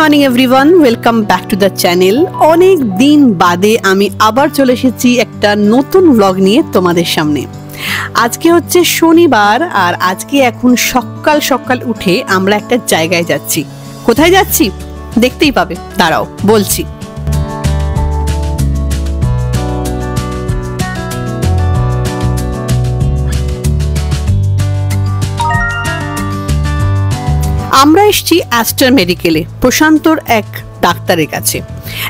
Morning everyone, welcome back to the channel. অনেক দিন বাদে আমি আবার চলে এসেছি একটা নতুন ব্লগ নিয়ে তোমাদের সামনে। আজকে হচ্ছে শনিবার আর আজকে এখন সকাল সকাল উঠে আমরা একটা জায়গায় যাচ্ছি। কোথায় যাচ্ছি দেখতেই পাবে, দাঁড়াও বলছি। আমরা এসেছি অ্যাস্টার মেডিকেলে, প্রশান্তর এক ডাক্তারের কাছে।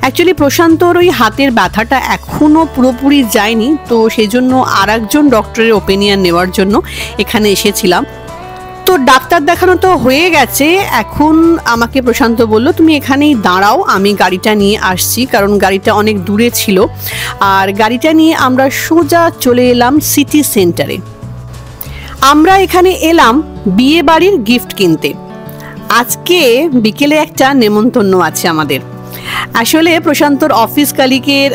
অ্যাকচুয়ালি প্রশান্তর ওই হাতের ব্যথাটা এখনও পুরোপুরি যায়নি, তো সেই জন্য আর একজন ডক্টরের ওপিনিয়ন নেওয়ার জন্য এখানে এসেছিলাম। তো ডাক্তার দেখানো তো হয়ে গেছে, এখন আমাকে প্রশান্ত বলল তুমি এখানেই দাঁড়াও, আমি গাড়িটা নিয়ে আসছি, কারণ গাড়িটা অনেক দূরে ছিল। আর গাড়িটা নিয়ে আমরা সোজা চলে এলাম সিটি সেন্টারে। আমরা এখানে এলাম বিয়ে বাড়ির গিফট কিনতে। আজকে বিকেলে একটা নেমন্তন্ন আছে আমাদের। আসলে প্রশান্তর অফিস কালিকের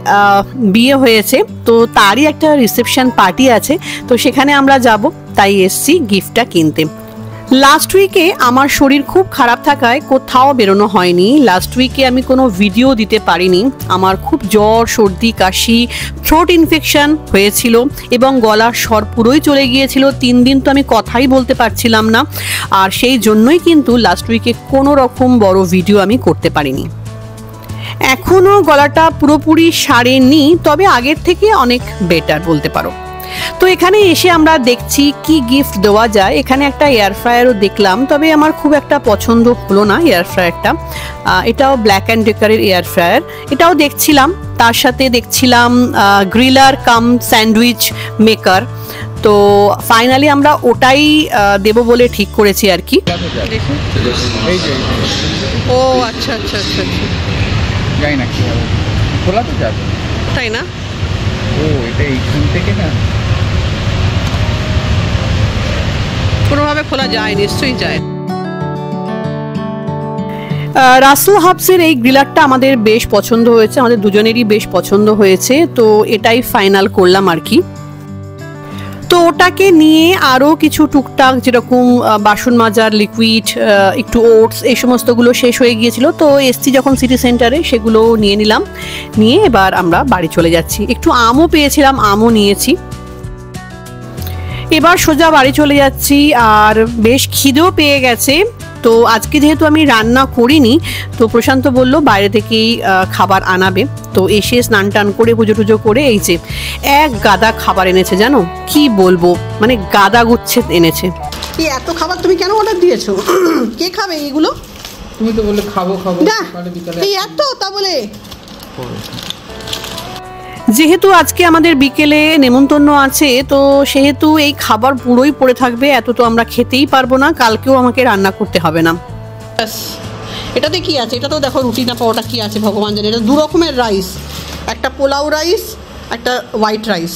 বিয়ে হয়েছে, তো তারই একটা রিসেপশন পার্টি আছে, তো সেখানে আমরা যাব, তাই এসছি গিফটটা কিনতে। লাস্ট উইকে আমার শরীর খুব খারাপ থাকায় কোথাও বেরোনো হয়নি। লাস্ট উইকে আমি কোনো ভিডিও দিতে পারিনি। আমার খুব জ্বর, সর্দি, কাশি, থ্রোট ইনফেকশন হয়েছিল এবং গলার স্বর পুরোই চলে গিয়েছিল। 3 দিন তো আমি কথাই বলতে পারছিলাম না, আর সেই জন্যই কিন্তু লাস্ট উইকে কোনো রকম বড় ভিডিও আমি করতে পারিনি। এখনও গলাটা পুরোপুরি সারেনি, তবে আগের থেকে অনেক বেটার বলতে পারো। তো এখানে এসে আমরা দেখছি কি গিফট দেওয়া যায়। এখানে একটা এয়ার ফ্রায়ারও দেখলাম, তবে আমার খুব একটা পছন্দ হলো না এয়ার ফ্রায়ারটা। এটাও ব্ল্যাক অ্যান্ড ডেকারের এয়ার ফ্রায়ার, এটাও দেখছিলাম। তার সাথে দেখছিলাম গ্রিলার কাম স্যান্ডউইচ মেকার। তো ফাইনালি আমরা ওটাই দেব বলে ঠিক করেছি আর কি। ও আচ্ছা আচ্ছা আচ্ছা আচ্ছা, যাই না, খোলা তো যাবে, তাই না? ও এটা এইখান থেকে না কোনোভাবে খোলা যায়, নিশ্চয়ই যায়। রাসেল হাবসের এই গ্রিলারটা আমাদের বেশ পছন্দ হয়েছে, আমাদের দুজনেরই বেশ পছন্দ হয়েছে, তো এটাই ফাইনাল করলাম আর কি। তো ওটাকে নিয়ে আরও কিছু টুকটাক যেরকম বাসন মাজার লিকুইড, একটু ওটস, এই সমস্তগুলো শেষ হয়ে গিয়েছিল, তো এসছি যখন সিটি সেন্টারে সেগুলো নিয়ে নিলাম। নিয়ে এবার আমরা বাড়ি চলে যাচ্ছি। একটু আমও পেয়েছিলাম, আমও নিয়েছি। এবার সোজা বাড়ি চলে যাচ্ছি, আর বেশ খিদেও পেয়ে গেছে। তো আজকে যেহেতু আমি রান্না করিনি, তো প্রশান্ত বলল বাইরে থেকেই খাবার আনাবে। তো এসে স্নান টান করে পুজো টুজো করে এই যে এক গাদা খাবার এনেছে, জানো কি বলবো, মানে গাদা গুচ্ছে এনেছে। এই এত খাবার তুমি কেন অর্ডার দিয়েছো? কে খাবে এইগুলো? তুমি তো বললে খাবো খাবো, এই এত তা বলে। যেহেতু আজকে আমাদের বিকেলে নেমন্তন্ন আছে, তো সেহেতু এই খাবার পুরোই পড়ে থাকবে, এত তো আমরা খেতেই পারবো না, কালকেও আমাকে রান্না করতে হবে না। এটাতে কি আছে? এটা তো দেখো রুটি না পাওয়াটা কি আছে ভগবান জানে। এটা 2 রকমের রাইস, একটা পোলাও রাইস, একটা হোয়াইট রাইস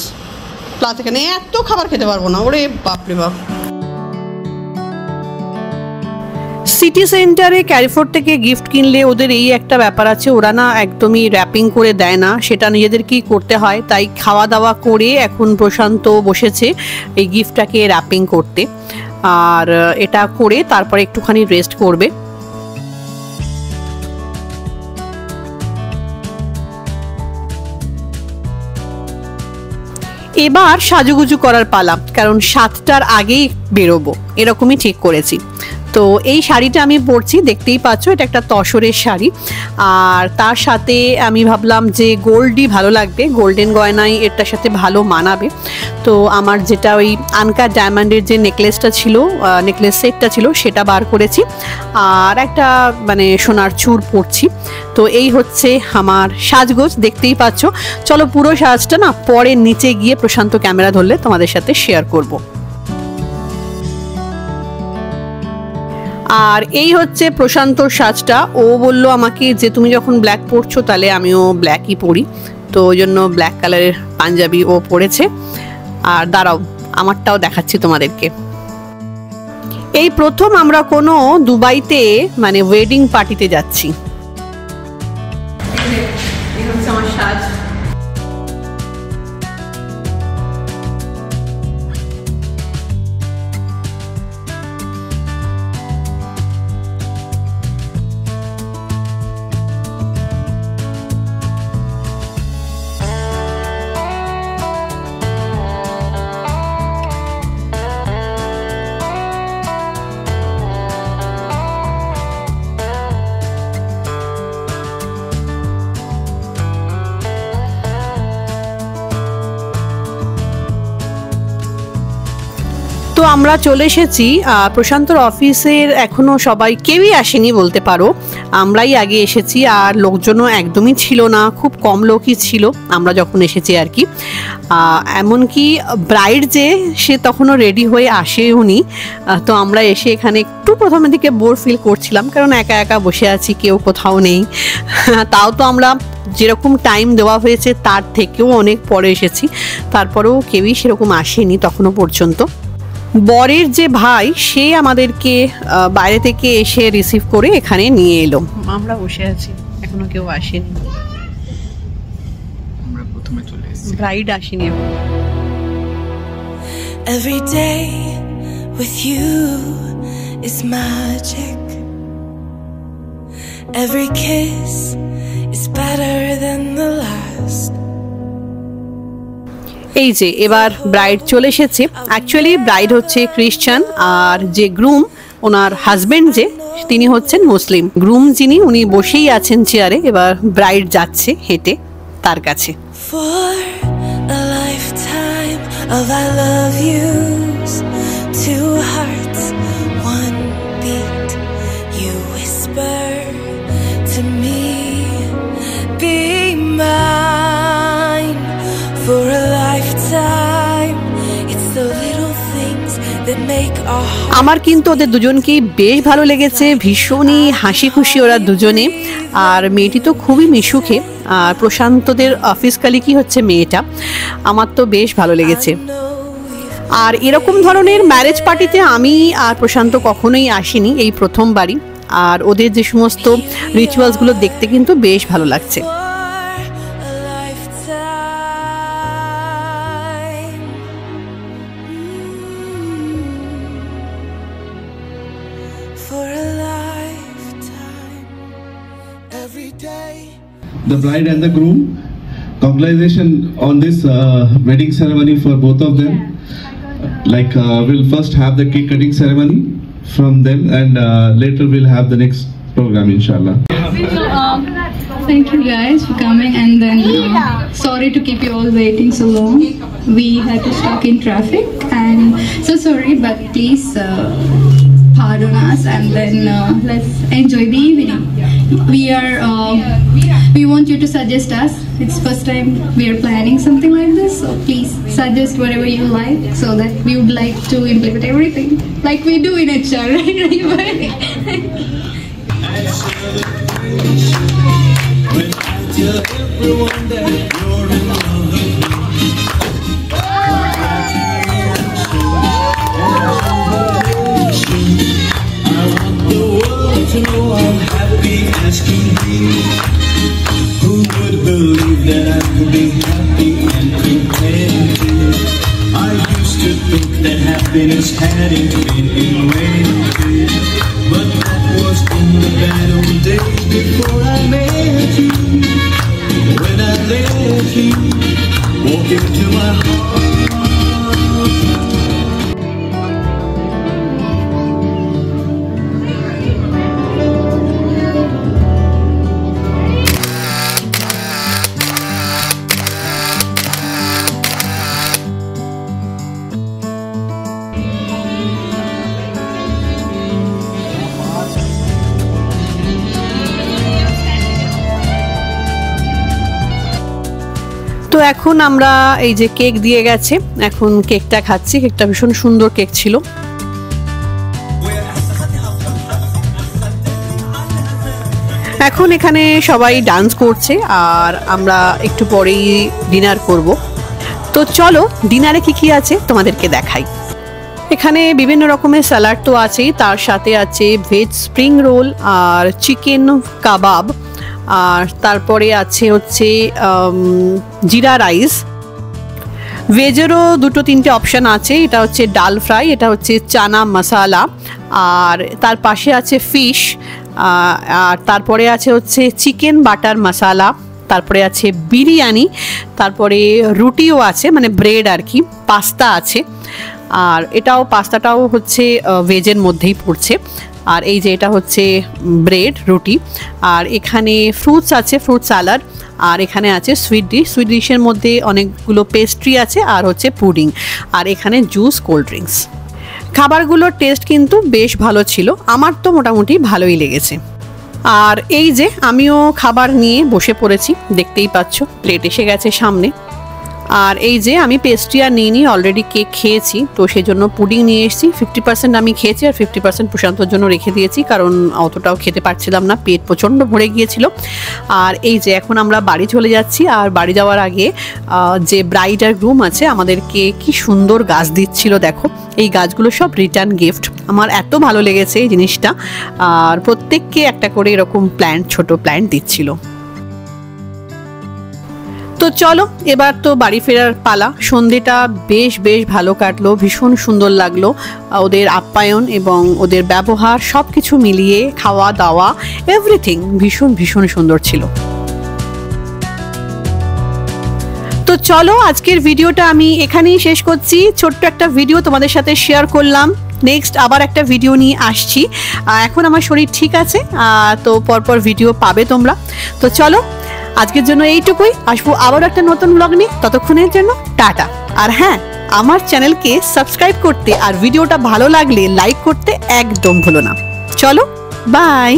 প্লাস এখানে। এত খাবার খেতে পারবো না, ওরে বাপরে বাপ। সিটি সেন্টারে ক্যারিফোর্ড থেকে গিফট কিনলে ওদের এই একটা ব্যাপার আছে, ওরা না একদমই র্যাপিং করে দেয় না, সেটা নিজেদেরকেই করতে হয়। তাই খাওয়া দাওয়া করে এখন প্রশান্ত বসেছে এই গিফটটাকে র্যাপিং করতে, আর এটা করে তারপরে একটুখানি রেস্ট করবে। এবার সাজুগুজু করার পালা, কারণ 7টার আগেই বেরোবো এরকমই ঠিক করেছি। তো এই শাড়িটা আমি পরছি, দেখতেই পাচ্ছ, এটা একটা তসরের শাড়ি, আর তার সাথে আমি ভাবলাম যে গোল্ডই ভালো লাগবে, গোল্ডেন গয়নাই এটার সাথে ভালো মানাবে। তো আমার যেটা ওই আনকাট ডায়মন্ডের যে নেকলেসটা ছিল, নেকলেস সেটটা ছিল, সেটা বার করেছি, আর একটা মানে সোনার চূড় পরছি। তো এই হচ্ছে আমার সাজগোজ, দেখতেই পাচ্ছ। চলো পুরো সাজটা না পরে নিচে গিয়ে প্রশান্ত ক্যামেরা ধরলে তোমাদের সাথে শেয়ার করব। আর এই হচ্ছে প্রশান্তর সাজটা। ও বলল আমাকে যে তুমি যখন ব্ল্যাক পরছো তাহলে আমিও ব্ল্যাকই পরি, তো ওই জন্য ব্ল্যাক কালারের পাঞ্জাবি ও পরেছে। আর দাঁড়াও আমারটাও দেখাচ্ছি তোমাদেরকে। এই প্রথম আমরা কোনো দুবাইতে মানে ওয়েডিং পার্টিতে যাচ্ছি। এই হচ্ছে আমার সাজ। তো আমরা চলে এসেছি প্রশান্তর অফিসের, এখনো সবাই কেউই আসেনি বলতে পারো, আমরাই আগে এসেছি আর লোকজনও একদমই ছিল না, খুব কম লোকই ছিল আমরা যখন এসেছি আর কি। এমনকি ব্রাইড যে সে তখনও রেডি হয়ে আসেওনি। তো আমরা এসে এখানে একটু প্রথমের দিকে বোর ফিল করছিলাম, কারণ একা একা বসে আছি, কেউ কোথাও নেই। তাও তো আমরা যেরকম টাইম দেওয়া হয়েছে তার থেকেও অনেক পরে এসেছি, তারপরেও কেউই সেরকম আসেনি তখনও পর্যন্ত। বরের যে ভাই সে আমাদেরকে বাইরে থেকে এসে রিসিভ করে এখানে নিয়ে এলো। আমরা বসে আছি, এখনো কেউ আসেনি, আমরা প্রথমে চলে এসেছি, ব্রাইড আসেনি। Every day with you is magic. Every kiss is better than the last. এই যে এবার ব্রাইড চলে এসেছে। অ্যাকচুয়ালি ব্রাইড হচ্ছে খ্রিস্টান, আর যে গ্রুম ওনার হাজবেন্ড যে তিনি হচ্ছেন মুসলিম। গ্রুম যিনি উনি বসেই আছেন চেয়ারে, এবার ব্রাইড যাচ্ছে হেঁটে তার কাছে। For a lifetime of I love yous, two hearts, one beat. You whisper to me, be mine. For a lifetime, it's the little things that make our hearts. আমার কিন্তু ওদের দুজনকেই বেশ ভালো লেগেছে, ভীষণই হাসি খুশি ওরা দুজনে। আর মেয়েটি তো খুবই মিশুকে, আর প্রশান্তদের অফিস কালিকই হচ্ছে মেয়েটা। আমার তো বেশ ভালো লেগেছে। আর এরকম ধরনের ম্যারেজ পার্টিতে আমি আর প্রশান্ত কখনোই আসিনি, এই প্রথমবারই। আর ওদের যে সমস্ত রিচুয়ালসগুলো দেখতে কিন্তু বেশ ভালো লাগছে। The bride and the groom, congratulations on this wedding ceremony for both of them. We'll first have the cake cutting ceremony from them, and later we'll have the next program, inshallah. Thank you guys for coming, and then sorry to keep you all waiting so long. We had to stuck in traffic, and so sorry, but please pardon us, and then let's enjoy the evening. We want you to suggest us. It's first time we are planning something like this, so please suggest whatever you like, so that we would like to implement everything like we do in HR, right? When I tell everyone that you're in love with me, I want the world to know I'm happy asking me. Who would believe that I could be happy and contented? I used to think that happiness hadn't been invented, but that was in the bad old days before I met you. When I let you walk into my heart. তো এখন আমরা এই যে cake দিয়ে গেছে, এখন কেকটা খাচ্ছি। কেকটা ভীষণ সুন্দর কেক ছিল। এখন এখানে সবাই ডান্স করছে, আর আমরা একটু পরেই ডিনার করব। তো চলো ডিনারে কি কি আছে তোমাদেরকে দেখাই। এখানে বিভিন্ন রকমের স্যালাড তো আছেই, তার সাথে আছে ভেজ স্প্রিং রোল আর চিকেন কাবাব, আর তারপরে আছে হচ্ছে জিরা রাইস। ভেজেরও দুটো তিনটে অপশান আছে, এটা হচ্ছে ডাল ফ্রাই, এটা হচ্ছে চানা মশালা, আর তার পাশে আছে ফিশ, আর তারপরে আছে হচ্ছে চিকেন বাটার মশালা, তারপরে আছে বিরিয়ানি, তারপরে রুটিও আছে, মানে ব্রেড আর কি, পাস্তা আছে, আর পাস্তাটাও হচ্ছে ভেজের মধ্যেই পড়ছে। আর এই যে এটা হচ্ছে ব্রেড রুটি, আর এখানে ফ্রুটস আছে, ফ্রুট স্যালাড, আর এখানে আছে সুইট ডিশের মধ্যে অনেকগুলো পেস্ট্রি আছে, আর হচ্ছে পুডিং, আর এখানে জুস কোল্ড ড্রিঙ্কস। খাবারগুলোর টেস্ট কিন্তু বেশ ভালো ছিল, আমার তো মোটামুটি ভালোই লেগেছে। আর এই যে আমিও খাবার নিয়ে বসে পড়েছি, দেখতেই পাচ্ছ প্লেট এসে গেছে সামনে। আর এই যে আমি পেস্ট্রি আর নিয়ে অলরেডি কেক খেয়েছি, তো সেই জন্য পুডিং নিয়ে এসেছি। 50% আমি খেয়েছি আর 50% প্রশান্তর জন্য রেখে দিয়েছি, কারণ অতটাও খেতে পারছিলাম না, পেট প্রচণ্ড ভরে গিয়েছিল। আর এই যে এখন আমরা বাড়ি চলে যাচ্ছি, আর বাড়ি যাওয়ার আগে যে ব্রাইড আর গ্রুম আছে আমাদেরকে কি সুন্দর গাছ দিচ্ছিল, দেখো এই গাছগুলো সব রিটার্ন গিফট। আমার এত ভালো লেগেছে এই জিনিসটা। আর প্রত্যেককে একটা করে এরকম প্ল্যান্ট, ছোট প্ল্যান্ট দিচ্ছিল। তো চলো এবার তো বাড়ি ফেরার পালা। সন্ধেটা বেশ ভালো কাটলো, ভীষণ সুন্দর লাগলো ওদের আপ্যায়ন এবং ওদের ব্যবহার, সব কিছু মিলিয়ে খাওয়া দাওয়া এভরিথিং ভীষণ সুন্দর ছিল। তো চলো আজকের ভিডিওটা আমি এখানেই শেষ করছি। ছোট্ট একটা ভিডিও তোমাদের সাথে শেয়ার করলাম, নেক্সট আবার একটা ভিডিও নিয়ে আসছি। এখন আমার শরীর ঠিক আছে, তো পরপর ভিডিও পাবে তোমরা। তো চলো আজকের জন্য এইটুকুই, আসবো আবার একটা নতুন ব্লগ নিয়ে, ততক্ষণের জন্য টাটা। আর হ্যাঁ, আমার চ্যানেলকে সাবস্ক্রাইব করতে আর ভিডিওটা ভালো লাগলে লাইক করতে একদম ভুলো না। চলো বাই।